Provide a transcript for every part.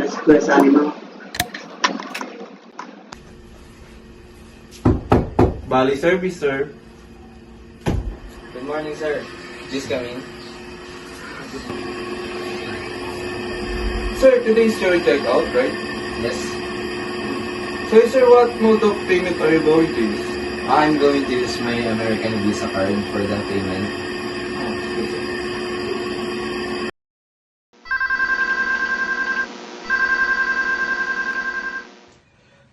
Express Animal. Bali service, sir. Good morning, sir. Please come in. Sir, today's your checkout, right? Yes. So, sir, what mode of payment are you going to use? I'm going to use my American Visa card for the payment.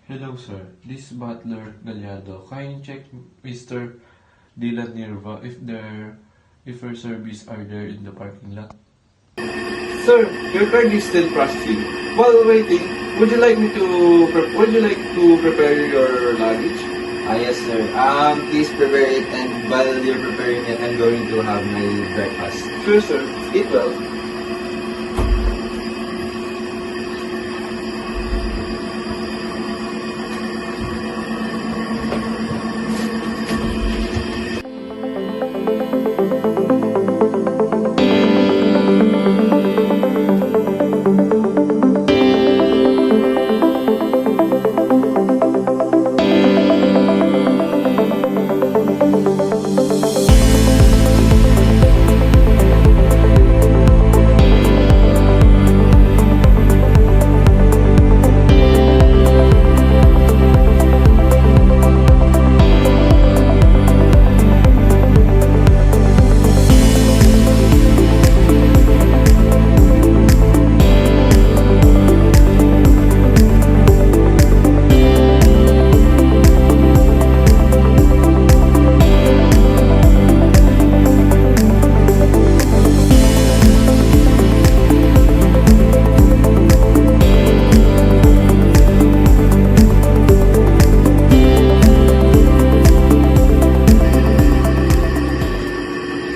Hello, sir. This is Butler Gallardo. Kindly check Mr. Dylan Nirva if her service are there in the parking lot. Sir, your card is still processing. While waiting, would you like to prepare your luggage? Yes, sir. Please prepare it, and while you're preparing it, I'm going to have my breakfast. Sure, sir. Eat well.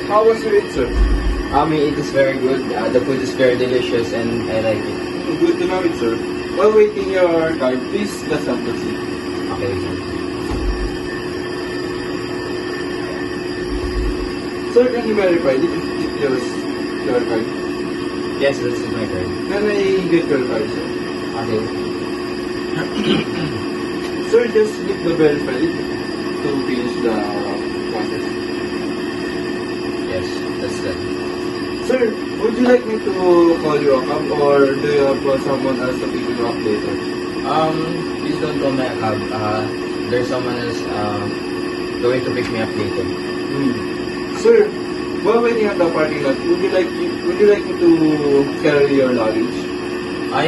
How was your eat, sir? It is very good. The food is very delicious, and I like it. Good to know it, sir. While waiting your card, please let's not proceed. Okay. Sir, can you verify if it was your card? Yes, this is my card. Can I get your card, sir? Okay. Sir, just click the verify to finish the process. Yes, that's good. Sir, would you like me to call you up or do you have someone else to pick you up later? Please don't call my cab. There's someone else going to pick me up later. Sir, while waiting at the parking lot, would you like me to carry your luggage?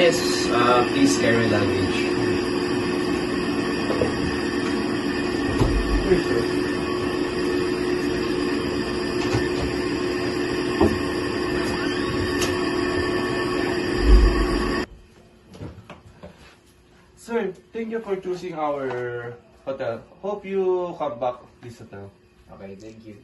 Yes. Please carry luggage. Sure, sir. Sir, thank you for choosing our hotel. Hope you come back this hotel. Okay, thank you.